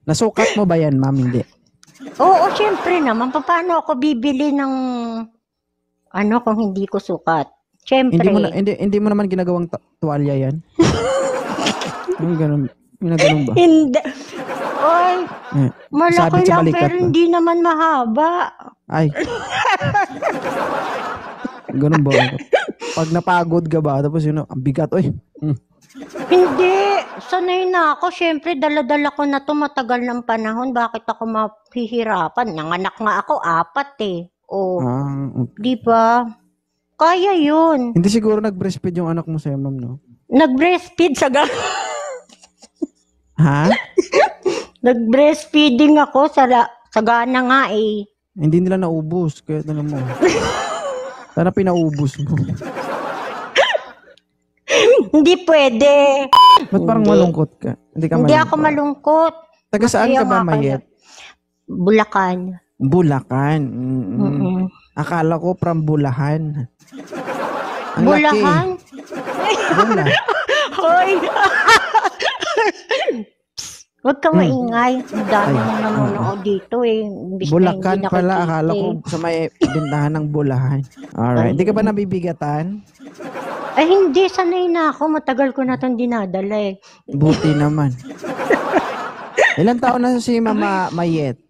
Nasukat mo ba yan, ma'am? Hindi. Oo, syempre naman. Paano ako bibili ng ano kung hindi ko sukat? Syempre. Hindi mo naman ginagawang tuwalya yan? Yung ganun ba? Hindi. Oy, malaki sabit sa lang balikat pero ba? hindi naman mahaba. Ay. Ganun ba? Pag napagod ka ba, tapos yun, ang bigat, oy. Hindi. Sanay na ako. Syempre, dala-dala ko na to matagal ng panahon. Bakit ako mahihirapan? Nanganak nga ako, 4 eh. O, di ba? Kaya yun. Hindi siguro nag-breastfeed yung anak mo sa'yo, ma'am, no? Nag-breastfeed sa Ha? Nag-breastfeeding ako sa gana nga eh. Hindi nila naubos. Kaya tanong mo. Sana pinaubos mo. Hindi pwede. Ba't parang malungkot ka? Hindi ako malungkot. Taga saan ka ba, Mayet? Bulacan. Bulacan. Akala ko from Bulahan. Bulahan? Bula. Hoy! Huwag ka maingay. Ang dami mong nanonood dito eh. Bulacan pala. Akala ko sa may bintahan ng Bulahan. Alright. Hindi ka ba nabibigatan? Ay, hindi. Sanay na ako. Matagal ko na itong dinadala eh. Buti naman. Ilang taon na si Mama Mayet?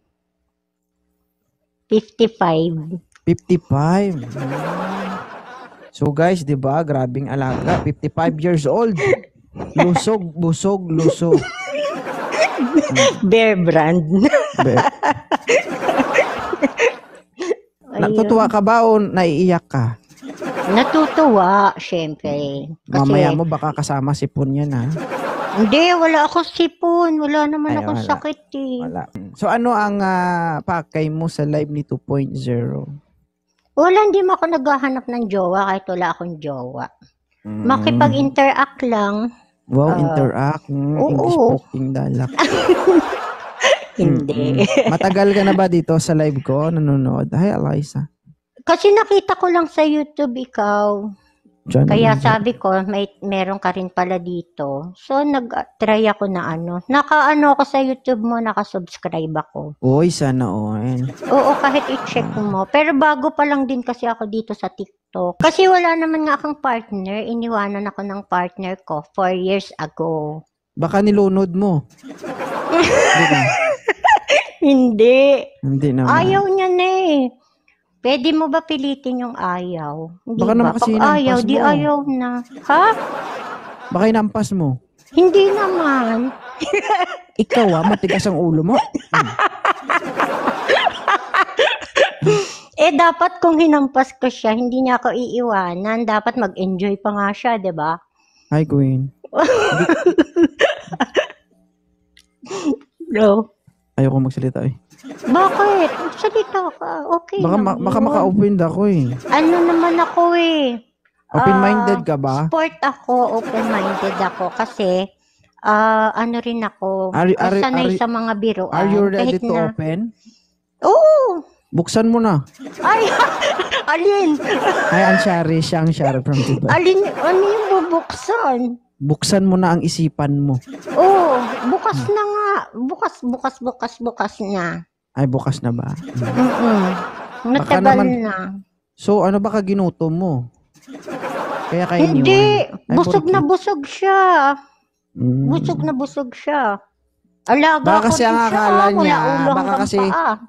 55. 55. So guys, 'di ba? Grabing alaga, 55 years old. Lusog, busog, lusog. Bear brand. Natutuwa ka ba o naiiyak ka? Natutuwa, syempre. Kasi, mamaya mo baka kasama sipon yan, ha? Hindi, wala ako sipon. Wala naman akong sakit eh. Wala. So ano ang pakay mo sa live ni 2.0? Wala, hindi mo ako naghahanap ng jowa kahit wala akong jowa. Makipag-interact lang. Wow, interact. English poking dalak. Hindi. Matagal ka na ba dito sa live ko? Nanonood? Hi, Eliza. Kasi nakita ko lang sa YouTube ikaw. Kaya sabi ko, meron ka rin pala dito. So, nag-try ako na Naka-ano ako sa YouTube mo, nakasubscribe ako. Uy, sana all. Oo, kahit i-check mo. Pero bago pa lang din kasi ako dito sa TikTok. Kasi wala naman nga akong partner. Iniwanan ako ng partner ko 4 years ago. Baka nilunod mo. Hindi. Hindi naman. Ayaw niya na eh. Pwede mo ba pilitin yung ayaw? Hindi baka ba? Pag ayaw, di ayaw na. Ha? Baka inampas mo. Hindi naman. Ikaw matigas ang ulo mo. Dapat kung hinampas ko siya, hindi niya ako iiwanan. Dapat mag-enjoy pa nga siya, di ba? Hi, Queen. Bro. Ayoko magsalita eh. Bakit? Salita ka. Okay. Baka maka-offend ako eh. Ano naman ako eh. Open-minded ka ba? Sport ako. Open-minded ako. Kasi, ano rin ako. Sanay sa mga biruan. Are you ready to open? Oo. Buksan mo na. Ay, alin? Ay, ang Shari. Siya ang Shari from Dubai. Alin, ano yung bubuksan? Buksan mo na ang isipan mo. Oo, bukas na nga. Bukas na. Ay, bukas na ba? Natagal na. So, ano ba ginutom mo? Kaya hindi. Busog na busog siya. Busog na busog siya. Alaga baka kasi ang akala niya,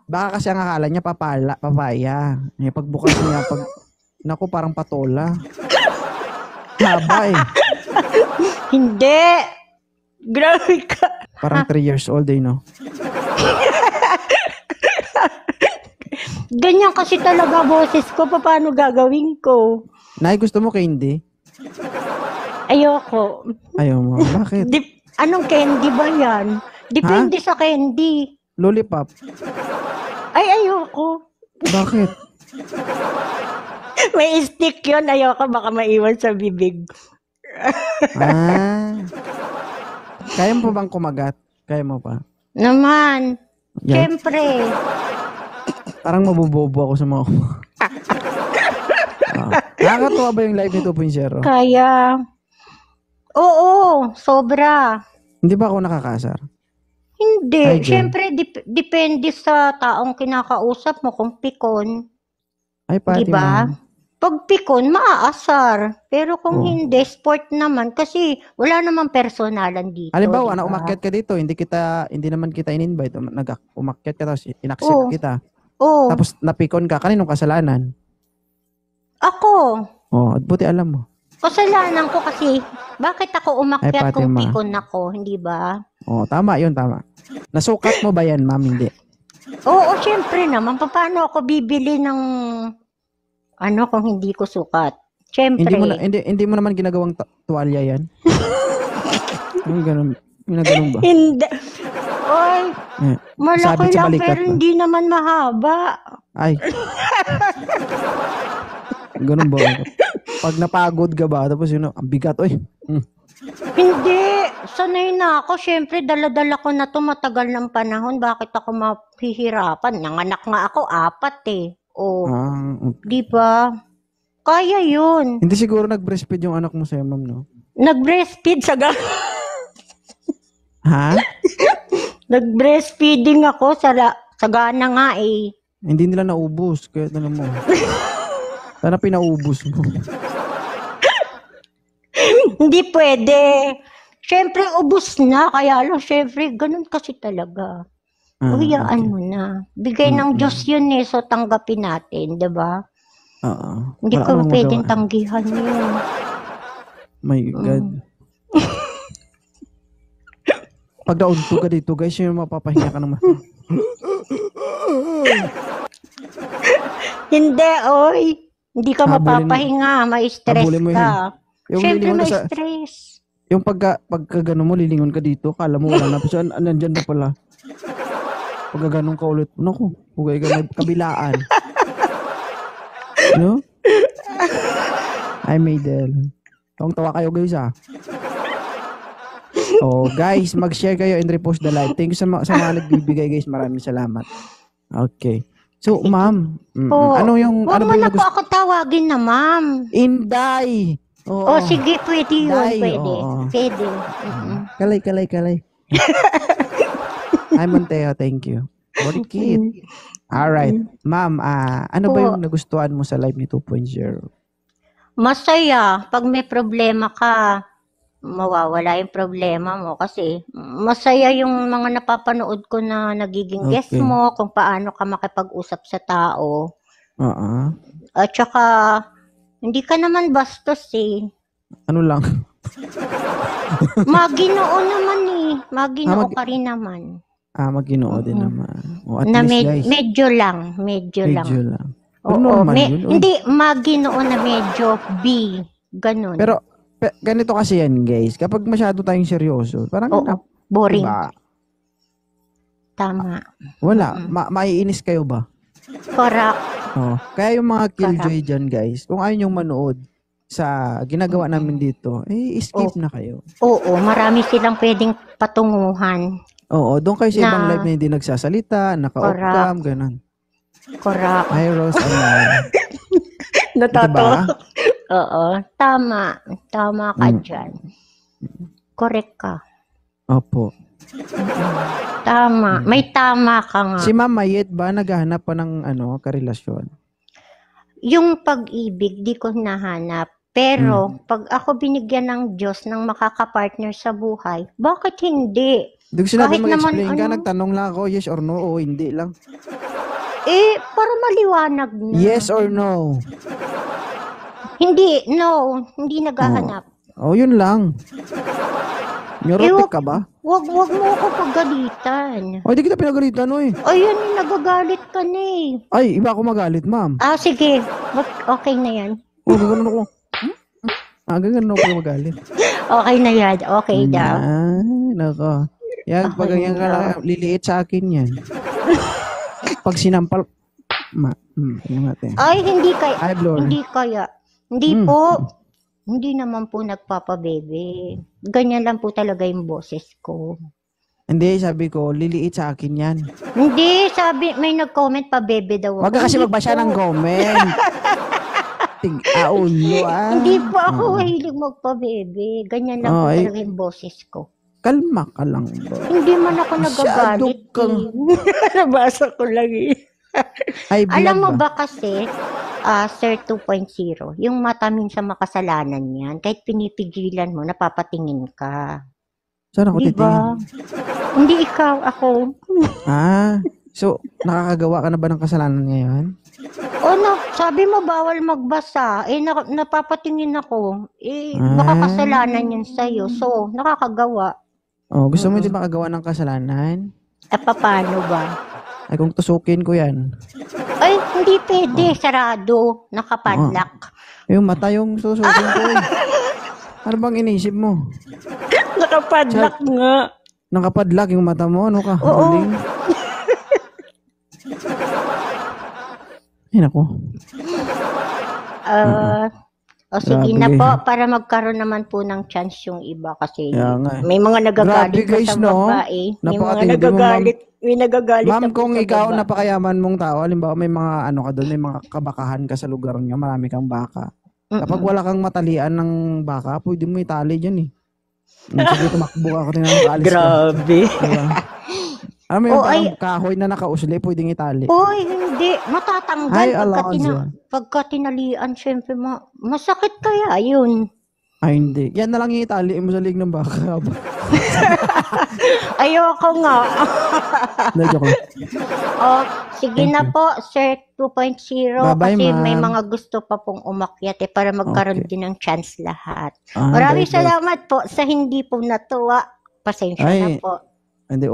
baka kasi ang akala niya papaya. Pagbukas niya, naku, parang patola. Haba eh. Hindi. Grabe ka. Parang 3 years old eh, no? Ganyan kasi talaga boses ko. Paano gagawin ko? Nay, gusto mo candy? Ayoko. Ayaw mo? Bakit? Anong candy ba yan? Depende sa candy. Lollipop. Ay, ayoko. Bakit? May stick yun. Ayoko, baka maiwan sa bibig. Kaya mo bang kumagat? Kaya mo pa? Naman. Yeah. Siyempre. Parang mabubobo ako sa mga nakakatuwa ba yung live ni 2.0? Kaya. Oo, sobra. Hindi ba ako nakakasar? Hindi. Ay, girl. Siyempre, depende sa taong kinakausap mo kung pikon. Ay, pati Diba? ma'am. Pag pikon, maaasar. Pero kung hindi, sport naman. Kasi wala namang personalan dito. Halimbawa, diba? na umakyat ka dito, hindi naman kita in-invite, umakyat ka tapos in-accept kita. Oo. Tapos napikon ka, kaninong kasalanan? Ako. Buti alam mo. Kasalanan ko kasi, bakit ako umakyat kung Fatima. pikon ako, hindi ba? Tama yun, tama. Nasukat mo ba yan, ma'am? Hindi. Oo, syempre naman. Paano ako bibili ng kung hindi ko sukat? Syempre. Hindi mo naman ginagawang tuwalya yan? Yung ganun ba? Hindi. Oy, malaki Sabit sa lang balikat pero ba? hindi naman mahaba. Ay. Ganun ba? Pag napagod ka ba, tapos yun, ang bigat, oy. Hindi. Sanay na ako. Syempre, dala-dala ko na to matagal ng panahon. Bakit ako mahihirapan? Nanganak nga ako, 4 Di ba? Kaya yun. Hindi siguro nag-breastfeed yung anak mo sa'yo, ma'am, no? Nag-breastfeed sa Ha? Nag-breastfeeding ako sagana nga eh. Hindi nila naubos. Kaya mo. Sana pinaubos mo. Hindi pwede. Siyempre, ubus na. Kaya lang, siyempre, ganun kasi talaga. Uyaan mo na. Bigay ng Diyos yun eh. So, tanggapin natin. Diba? Hindi ko pwedeng tanggihan yun. My God. Pag naunto ka dito, guys, yung mapapahinga ka naman. Hindi, oy. Hindi ka mapapahinga. May stress ka. Siyempre, may stress. Yung pagka gano'n mo, lilingon ka dito, kala mo wala na. So, nandyan na pala. Pagka gano'n ka ulit, naku, hugay ka na kabilaan. No? Ay, Maydel. Tawa kayo, guys, guys, mag-share kayo and repost the live. Thank you sa mga nagbibigay, guys. Maraming salamat. Okay. So, ma'am, ano Huwag mo na po ako tawagin na, ma'am. Inday! Sige, pwede yun. Day, Pwede. Pwede. Kalay. Hi, Monteo. Thank you. Very cute. Alright. Ma'am, ano ba yung nagustuhan mo sa live ni 2.0? Masaya. Pag may problema ka, mawawala yung problema mo. Kasi masaya yung mga napapanood ko na nagiging guest mo, kung paano ka makipag-usap sa tao. At saka, hindi ka naman bastos eh. Ano lang? Maginoo naman eh. Maginoo ka rin naman. Maginoo din naman. At na least, guys. Medyo lang. Normal yun. Hindi, maginoo na medyo B. Ganun. Pero, ganito kasi yan, guys. Kapag masyado tayong seryoso, parang boring. Diba? Tama. Wala. Maiinis kayo ba? Correct. Kaya yung mga killjoy dyan, guys, kung ayaw nyong manood sa ginagawa namin dito, skip na kayo. Oo, marami silang pwedeng patunguhan. Doon kayo sa ibang live na hindi nagsasalita, naka-off-cam, ganun. Correct. Hi, Rose. Natatawa. Diba? Oo, tama. Tama ka dyan. Correct ka. Opo. Tama. May tama ka nga. Si Ma'am Mayet ba naghahanap pa ng karelasyon? Yung pag-ibig, di ko nahanap. Pero, pag ako binigyan ng Diyos ng makakapartner sa buhay, bakit hindi? Hindi ko sinabi mag-explain ka, nagtanong lang ako, yes or no, o hindi lang. Para maliwanag na. Yes or no? Hindi, no. Hindi naghahanap. Yun lang. Neurotic ka ba? Wag mo ako pagalitan. Hindi kita pinagalitan, oy. Ayun, nagagalit ka na eh. Ay, iba ako magalit, ma'am. Sige. Okay na yan. Gano'n ako. Gano'n ako magalit. Okay na yan. Okay daw. Nako. Yan, pag ganyan ka lang, liliit sa akin yan. Pag sinampal, natin. Ay, hindi kaya. Hindi kaya. Hindi po. Hindi naman po nagpapabebe. Ganyan lang po talaga yung boses ko. Hindi, sabi ko, liliit sa akin yan. Hindi, may nag-comment pa bebe daw. Wag ka kasi magbasa ng comment. Ulo Hindi po ako mahilig magpabebe. Ganyan lang po talaga yung boses ko. Kalma ka lang ba? Hindi man ako nagagalit. Nabasa ko lang eh. Ay, Alam mo ba? ba kasi, Sir 2.0, yung mata minsan makasalanan yan. Kahit pinipigilan mo, napapatingin ka. Saan ako titingin? Hindi ikaw, ako. So, nakakagawa ka na ba ng kasalanan ngayon? Sabi mo bawal magbasa. Napapatingin ako. Makakasalanan yan sa'yo. So, nakakagawa. Gusto mo din makagawa ng kasalanan? Paano ba? Ay, kung tusukin ko yan. Ay, hindi pwede. Sarado. Nakapadlock. Yung mata yung susukin ko eh. Ano bang inisip mo? Nakapadlock nga. Nakapadlock yung mata mo? Ano ka? Oo. Huling? Ay, naku. Sige Grabe. na po, para magkaroon naman po ng chance yung iba kasi nga. may mga nagagalit Grabe, guys, sa no? babae. May mga Napakatindi mo, nagagalit. May nagagalit Ma'am, na po kung sa ikaw babae. napakayaman mong tao, halimbawa may mga ano ka doon, may mga kabakahan ka sa lugar niyo, marami kang baka. Kapag wala kang matalian ng baka, pwede mo itali dyan eh. Sige, tumakbo ka, tingnan mo, kaalis ka. Grabe. Diba? Alam mo yung parang kahoy na nakausli, pwedeng itali. Hindi. Matatanggal pagka tinalian. Syempre, masakit kaya yun. Ay, hindi. Yan na lang yung itali mo sa lig ng baka. Ayoko nga. Joke lang. Sige na po, Sir 2.0. Bye-bye, Kasi ma'am. may mga gusto pa pong umakyat para magkaroon din ng chance lahat. Ah, Maraming bye-bye. salamat po sa hindi po natuwa. Pasensya na Ay. po. Hindi,